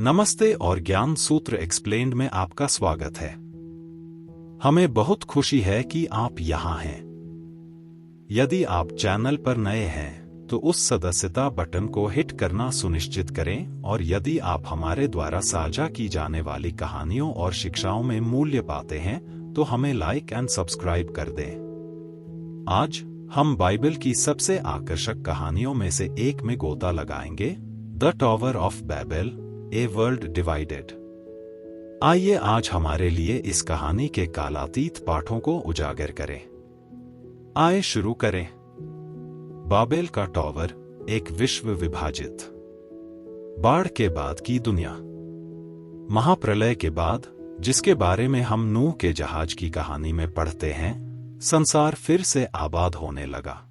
नमस्ते और ज्ञान सूत्र एक्सप्लेन्ड में आपका स्वागत है। हमें बहुत खुशी है कि आप यहाँ हैं। यदि आप चैनल पर नए हैं तो उस सदस्यता बटन को हिट करना सुनिश्चित करें और यदि आप हमारे द्वारा साझा की जाने वाली कहानियों और शिक्षाओं में मूल्य पाते हैं तो हमें लाइक एंड सब्सक्राइब कर दें। आज हम बाइबल की सबसे आकर्षक कहानियों में से एक में गोता लगाएंगे, the tower of Babel, a world divided. आइए आज हमारे लिए इस कहानी के कालातीत पाठों को उजागर करें। आइए शुरू करें। बाबेल का टॉवर, एक विश्व विभाजित। बाढ़ के बाद की दुनिया। महाप्रलय के बाद, जिसके बारे में हम नूह के जहाज की कहानी में पढ़ते हैं, संसार फिर से आबाद होने लगा।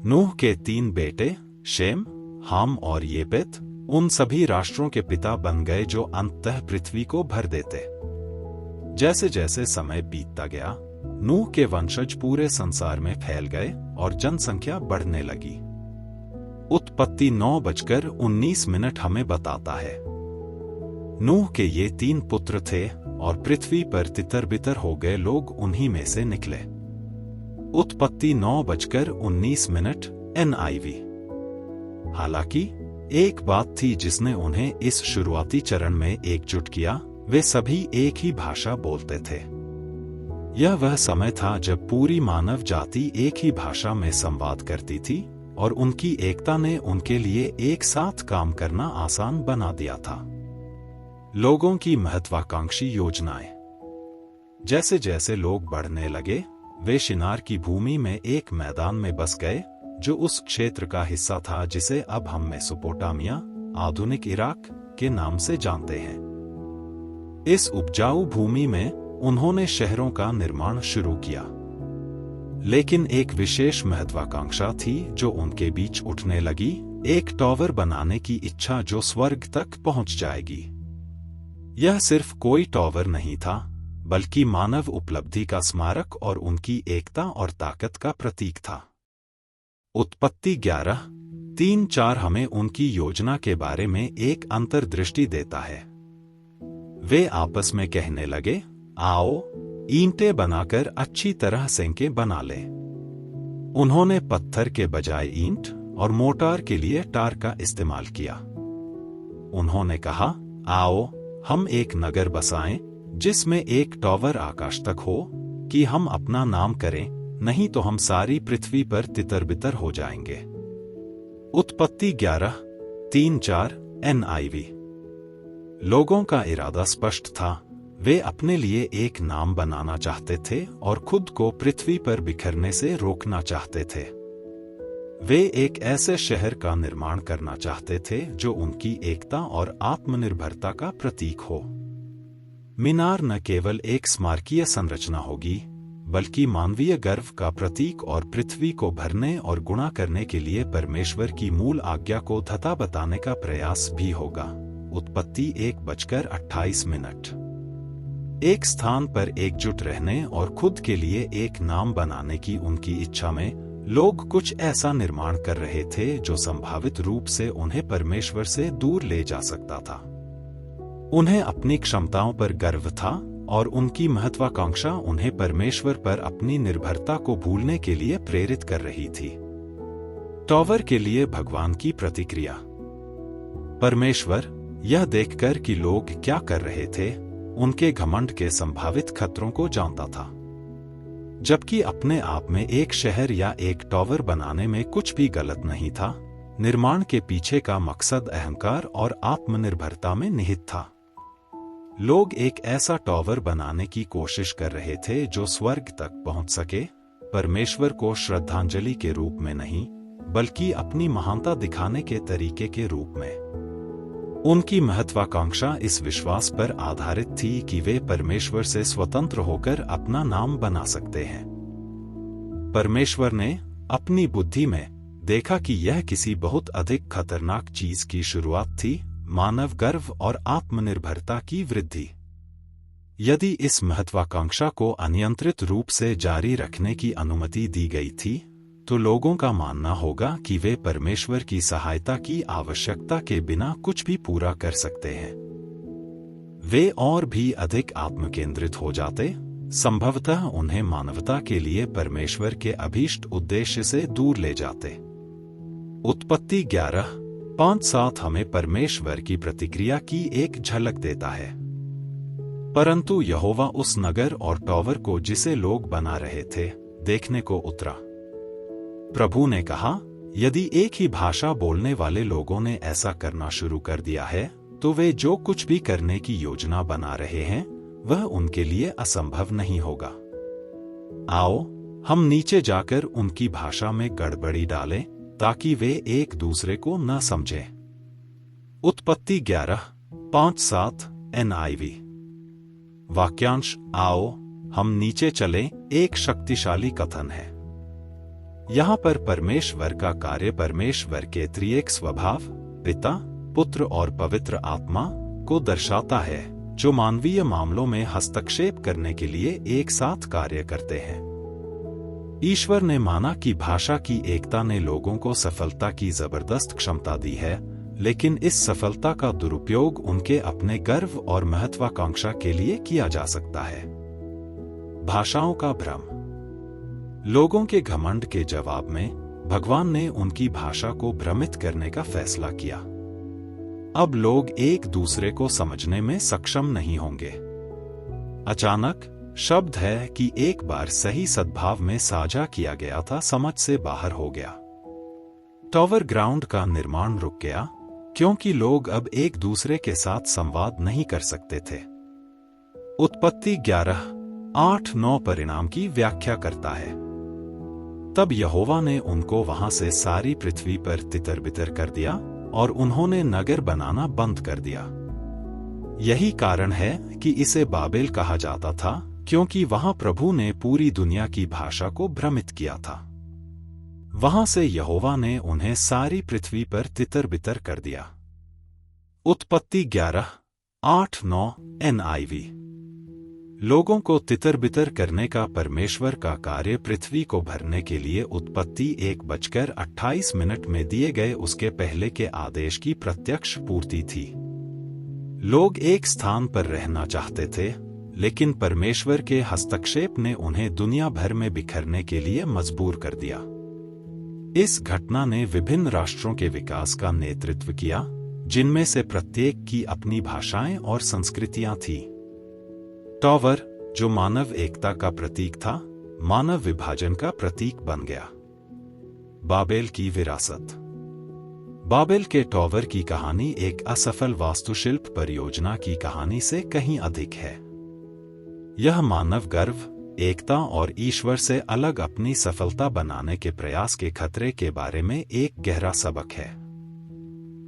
नूह के 3 बेटे, शेम, हाम और येपेत, उन सभी राष्ट्रों के पिता बन गए जो अंततः पृथ्वी को भर देते। जैसे जैसे समय बीतता गया, नूह के वंशज पूरे संसार में फैल गए और जनसंख्या बढ़ने लगी। उत्पत्ति 9:19 हमें बताता है। नूह के ये 3 पुत्र थे और पृथ्वी पर तितर-बितर हो गए लोग उन्हीं में से निकले। उत्पत्ति 9:19 NIV। हालांकि एक बात थी जिसने उन्हें इस शुरुआती चरण में एकजुट किया, वे सभी एक ही भाषा बोलते थे। यह वह समय था जब पूरी मानव जाति एक ही भाषा में संवाद करती थी और उनकी एकता ने उनके लिए एक साथ काम करना आसान बना दिया था। लोगों की महत्वाकांक्षी योजनाएं। जैसे जैसे लोग बढ़ने लगे, वे शिनार की भूमि में एक मैदान में बस गए जो उस क्षेत्र का हिस्सा था जिसे अब हम मेसोपोटामिया, आधुनिक इराक के नाम से जानते हैं। इस उपजाऊ भूमि में उन्होंने शहरों का निर्माण शुरू किया। लेकिन एक विशेष महत्वाकांक्षा थी जो उनके बीच उठने लगी, एक टॉवर बनाने की इच्छा जो स्वर्ग तक पहुंच जाएगी। यह सिर्फ कोई टॉवर नहीं था, बल्कि मानव उपलब्धि का स्मारक और उनकी एकता और ताकत का प्रतीक था। उत्पत्ति 11:3-4 हमें उनकी योजना के बारे में एक अंतर्दृष्टि देता है। वे आपस में कहने लगे, आओ ईंटें बनाकर अच्छी तरह सेंके बना लें। उन्होंने पत्थर के बजाय ईंट और मोटार के लिए टार का इस्तेमाल किया। उन्होंने कहा, आओ हम एक नगर बसाएं जिसमें एक टॉवर आकाश तक हो कि हम अपना नाम करें, नहीं तो हम सारी पृथ्वी पर तितर-बितर हो जाएंगे। उत्पत्ति 11:3-4 NIV। लोगों का इरादा स्पष्ट था, वे अपने लिए एक नाम बनाना चाहते थे और खुद को पृथ्वी पर बिखरने से रोकना चाहते थे। वे एक ऐसे शहर का निर्माण करना चाहते थे जो उनकी एकता और आत्मनिर्भरता का प्रतीक हो। मीनार न केवल एक स्मारकीय संरचना होगी, बल्कि मानवीय गर्व का प्रतीक और पृथ्वी को भरने और गुणा करने के लिए परमेश्वर की मूल आज्ञा को धता बताने का प्रयास भी होगा। उत्पत्ति 1:28। एक स्थान पर एकजुट रहने और खुद के लिए एक नाम बनाने की उनकी इच्छा में लोग कुछ ऐसा निर्माण कर रहे थे जो संभावित रूप से उन्हें परमेश्वर से दूर ले जा सकता था। उन्हें अपनी क्षमताओं पर गर्व था और उनकी महत्वाकांक्षा उन्हें परमेश्वर पर अपनी निर्भरता को भूलने के लिए प्रेरित कर रही थी। टॉवर के लिए भगवान की प्रतिक्रिया। परमेश्वर, यह देखकर कि लोग क्या कर रहे थे, उनके घमंड के संभावित खतरों को जानता था। जबकि अपने आप में एक शहर या एक टॉवर बनाने में कुछ भी गलत नहीं था, निर्माण के पीछे का मकसद अहंकार और आत्मनिर्भरता में निहित था। लोग एक ऐसा टॉवर बनाने की कोशिश कर रहे थे जो स्वर्ग तक पहुंच सके, परमेश्वर को श्रद्धांजलि के रूप में नहीं, बल्कि अपनी महानता दिखाने के तरीके के रूप में। उनकी महत्वाकांक्षा इस विश्वास पर आधारित थी कि वे परमेश्वर से स्वतंत्र होकर अपना नाम बना सकते हैं। परमेश्वर ने अपनी बुद्धि में देखा कि यह किसी बहुत अधिक खतरनाक चीज की शुरुआत थी, मानव गर्व और आत्मनिर्भरता की वृद्धि। यदि इस महत्वाकांक्षा को अनियंत्रित रूप से जारी रखने की अनुमति दी गई थी, तो लोगों का मानना होगा कि वे परमेश्वर की सहायता की आवश्यकता के बिना कुछ भी पूरा कर सकते हैं। वे और भी अधिक आत्मकेंद्रित हो जाते, संभवतः उन्हें मानवता के लिए परमेश्वर के अभीष्ट उद्देश्य से दूर ले जाते। उत्पत्ति 11:5-7 हमें परमेश्वर की प्रतिक्रिया की एक झलक देता है। परंतु यहोवा उस नगर और टॉवर को जिसे लोग बना रहे थे, देखने को उतरा। प्रभु ने कहा, यदि एक ही भाषा बोलने वाले लोगों ने ऐसा करना शुरू कर दिया है, तो वे जो कुछ भी करने की योजना बना रहे हैं, वह उनके लिए असंभव नहीं होगा। आओ, हम नीचे जाकर उनकी भाषा में गड़बड़ी डालें, ताकि वे एक दूसरे को न समझें। उत्पत्ति 11:5-7 NIV। वाक्यांश: आओ, हम नीचे चलें, एक शक्तिशाली कथन है। यहाँ पर परमेश्वर का कार्य परमेश्वर के त्रिएक स्वभाव, पिता, पुत्र और पवित्र आत्मा को दर्शाता है, जो मानवीय मामलों में हस्तक्षेप करने के लिए एक साथ कार्य करते हैं। ईश्वर ने माना कि भाषा की एकता ने लोगों को सफलता की जबरदस्त क्षमता दी है, लेकिन इस सफलता का दुरुपयोग उनके अपने गर्व और महत्वाकांक्षा के लिए किया जा सकता है। भाषाओं का भ्रम। लोगों के घमंड के जवाब में भगवान ने उनकी भाषा को भ्रमित करने का फैसला किया। अब लोग एक दूसरे को समझने में सक्षम नहीं होंगे। अचानक शब्द है कि एक बार सही सद्भाव में साझा किया गया था, समझ से बाहर हो गया। टॉवर ग्राउंड का निर्माण रुक गया, क्योंकि लोग अब एक दूसरे के साथ संवाद नहीं कर सकते थे। उत्पत्ति 11:8-9 परिणाम की व्याख्या करता है। तब यहोवा ने उनको वहां से सारी पृथ्वी पर तितर-बितर कर दिया और उन्होंने नगर बनाना बंद कर दिया। यही कारण है कि इसे बाबेल कहा जाता था, क्योंकि वहां प्रभु ने पूरी दुनिया की भाषा को भ्रमित किया था। वहां से यहोवा ने उन्हें सारी पृथ्वी पर तितर-बितर कर दिया। उत्पत्ति 11:8-9 NIV। लोगों को तितर-बितर करने का परमेश्वर का कार्य पृथ्वी को भरने के लिए उत्पत्ति 1:28 में दिए गए उसके पहले के आदेश की प्रत्यक्ष पूर्ति थी। लोग एक स्थान पर रहना चाहते थे, लेकिन परमेश्वर के हस्तक्षेप ने उन्हें दुनिया भर में बिखरने के लिए मजबूर कर दिया। इस घटना ने विभिन्न राष्ट्रों के विकास का नेतृत्व किया, जिनमें से प्रत्येक की अपनी भाषाएं और संस्कृतियां थीं। टॉवर, जो मानव एकता का प्रतीक था, मानव विभाजन का प्रतीक बन गया। बाबेल की विरासत। बाबेल के टॉवर की कहानी एक असफल वास्तुशिल्प परियोजना की कहानी से कहीं अधिक है। यह मानव गर्व, एकता और ईश्वर से अलग अपनी सफलता बनाने के प्रयास के खतरे के बारे में एक गहरा सबक है।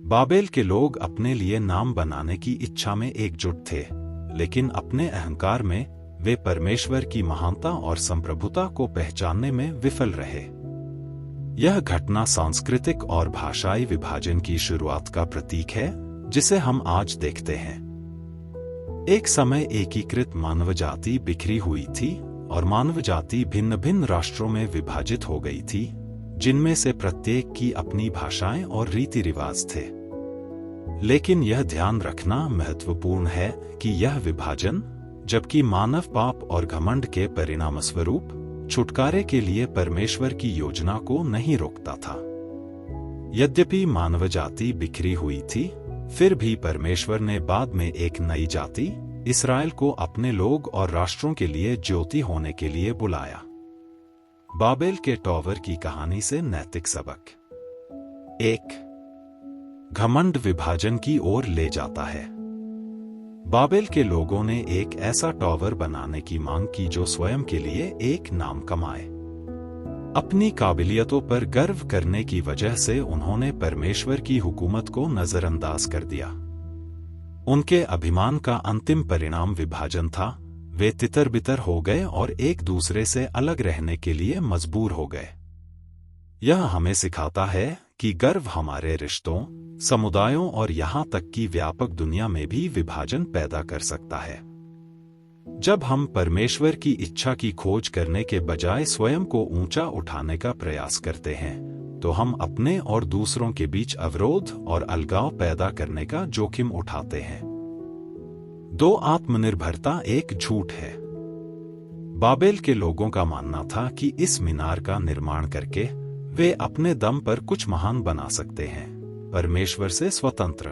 बाबेल के लोग अपने लिए नाम बनाने की इच्छा में एकजुट थे, लेकिन अपने अहंकार में वे परमेश्वर की महानता और संप्रभुता को पहचानने में विफल रहे। यह घटना सांस्कृतिक और भाषाई विभाजन की शुरुआत का प्रतीक है, जिसे हम आज देखते हैं। एक समय एकीकृत मानव जाति बिखरी हुई थी और मानव जाति भिन्न भिन्न राष्ट्रों में विभाजित हो गई थी, जिनमें से प्रत्येक की अपनी भाषाएं और रीति रिवाज थे। लेकिन यह ध्यान रखना महत्वपूर्ण है कि यह विभाजन, जबकि मानव पाप और घमंड के परिणामस्वरूप छुटकारे के लिए परमेश्वर की योजना को नहीं रोकता था। यद्यपि मानव जाति बिखरी हुई थी, फिर भी परमेश्वर ने बाद में एक नई जाति, इस्राएल को अपने लोग और राष्ट्रों के लिए ज्योति होने के लिए बुलाया। बाबेल के टॉवर की कहानी से नैतिक सबक। 1. घमंड विभाजन की ओर ले जाता है। बाबेल के लोगों ने एक ऐसा टॉवर बनाने की मांग की जो स्वयं के लिए एक नाम कमाए। अपनी काबिलियतों पर गर्व करने की वजह से उन्होंने परमेश्वर की हुकूमत को नजरअंदाज कर दिया। उनके अभिमान का अंतिम परिणाम विभाजन था। वे तितर-बितर हो गए और एक दूसरे से अलग रहने के लिए मजबूर हो गए। यह हमें सिखाता है कि गर्व हमारे रिश्तों, समुदायों और यहाँ तक कि व्यापक दुनिया में भी विभाजन पैदा कर सकता है। जब हम परमेश्वर की इच्छा की खोज करने के बजाय स्वयं को ऊंचा उठाने का प्रयास करते हैं, तो हम अपने और दूसरों के बीच अवरोध और अलगाव पैदा करने का जोखिम उठाते हैं। 2 आत्मनिर्भरता एक झूठ है। बाबेल के लोगों का मानना था कि इस मीनार का निर्माण करके वे अपने दम पर कुछ महान बना सकते हैं, परमेश्वर से स्वतंत्र।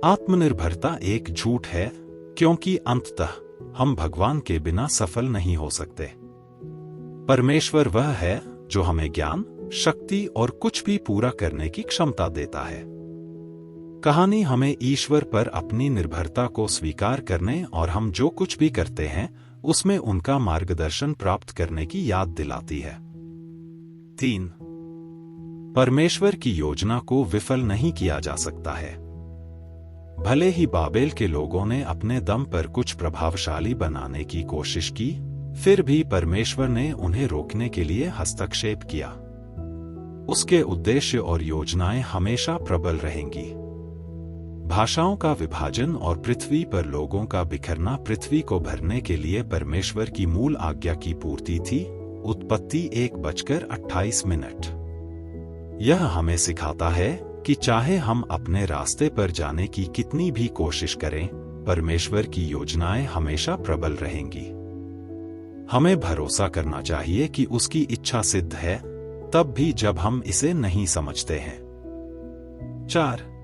आत्मनिर्भरता एक झूठ है, क्योंकि अंततः हम भगवान के बिना सफल नहीं हो सकते। परमेश्वर वह है जो हमें ज्ञान, शक्ति और कुछ भी पूरा करने की क्षमता देता है। कहानी हमें ईश्वर पर अपनी निर्भरता को स्वीकार करने और हम जो कुछ भी करते हैं उसमें उनका मार्गदर्शन प्राप्त करने की याद दिलाती है। 3. परमेश्वर की योजना को विफल नहीं किया जा सकता है। भले ही बाबेल के लोगों ने अपने दम पर कुछ प्रभावशाली बनाने की कोशिश की, फिर भी परमेश्वर ने उन्हें रोकने के लिए हस्तक्षेप किया। उसके उद्देश्य और योजनाएं हमेशा प्रबल रहेंगी। भाषाओं का विभाजन और पृथ्वी पर लोगों का बिखरना पृथ्वी को भरने के लिए परमेश्वर की मूल आज्ञा की पूर्ति थी। उत्पत्ति 1:28। यह हमें सिखाता है कि चाहे हम अपने रास्ते पर जाने की कितनी भी कोशिश करें, परमेश्वर की योजनाएं हमेशा प्रबल रहेंगी। हमें भरोसा करना चाहिए कि उसकी इच्छा सिद्ध है, तब भी जब हम इसे नहीं समझते हैं। 4.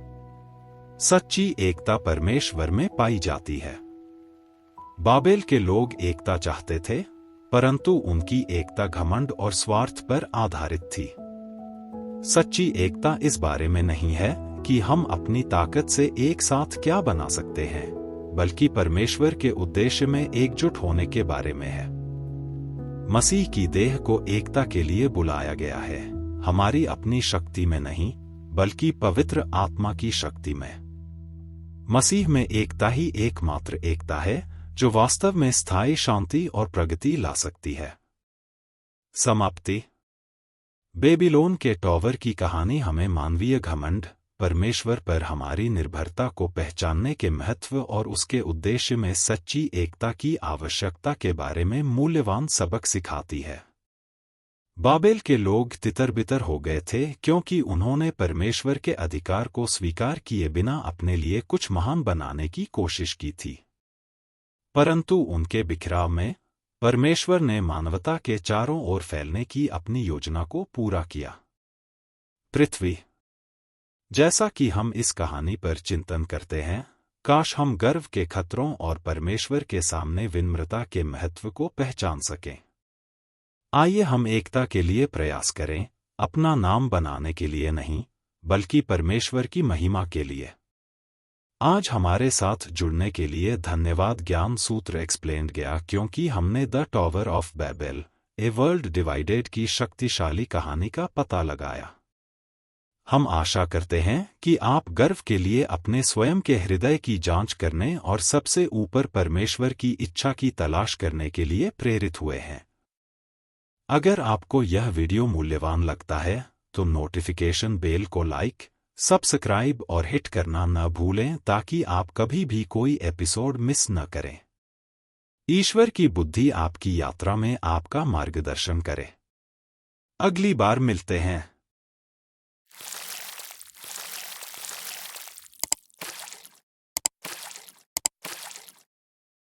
सच्ची एकता परमेश्वर में पाई जाती है। बाबेल के लोग एकता चाहते थे, परंतु उनकी एकता घमंड और स्वार्थ पर आधारित थी। सच्ची एकता इस बारे में नहीं है कि हम अपनी ताकत से एक साथ क्या बना सकते हैं, बल्कि परमेश्वर के उद्देश्य में एकजुट होने के बारे में है। मसीह की देह को एकता के लिए बुलाया गया है, हमारी अपनी शक्ति में नहीं, बल्कि पवित्र आत्मा की शक्ति में। मसीह में एकता ही एकमात्र एकता है जो वास्तव में स्थायी शांति और प्रगति ला सकती है। समाप्ति। बेबीलोन के टॉवर की कहानी हमें मानवीय घमंड, परमेश्वर पर हमारी निर्भरता को पहचानने के महत्व और उसके उद्देश्य में सच्ची एकता की आवश्यकता के बारे में मूल्यवान सबक सिखाती है। बाबेल के लोग तितर-बितर हो गए थे क्योंकि उन्होंने परमेश्वर के अधिकार को स्वीकार किए बिना अपने लिए कुछ महान बनाने की कोशिश की थी। परंतु उनके बिखराव में परमेश्वर ने मानवता के चारों ओर फैलने की अपनी योजना को पूरा किया। पृथ्वी। जैसा कि हम इस कहानी पर चिंतन करते हैं, काश हम गर्व के खतरों और परमेश्वर के सामने विनम्रता के महत्व को पहचान सकें। आइए हम एकता के लिए प्रयास करें, अपना नाम बनाने के लिए नहीं, बल्कि परमेश्वर की महिमा के लिए। आज हमारे साथ जुड़ने के लिए धन्यवाद। ज्ञान सूत्र एक्सप्लेन्ड गया क्योंकि हमने the tower of Babel, a world divided की शक्तिशाली कहानी का पता लगाया। हम आशा करते हैं कि आप गर्व के लिए अपने स्वयं के हृदय की जांच करने और सबसे ऊपर परमेश्वर की इच्छा की तलाश करने के लिए प्रेरित हुए हैं। अगर आपको यह वीडियो मूल्यवान लगता है तो नोटिफिकेशन बेल को लाइक, सब्सक्राइब और हिट करना न भूलें ताकि आप कभी भी कोई एपिसोड मिस न करें। ईश्वर की बुद्धि आपकी यात्रा में आपका मार्गदर्शन करे। अगली बार मिलते हैं।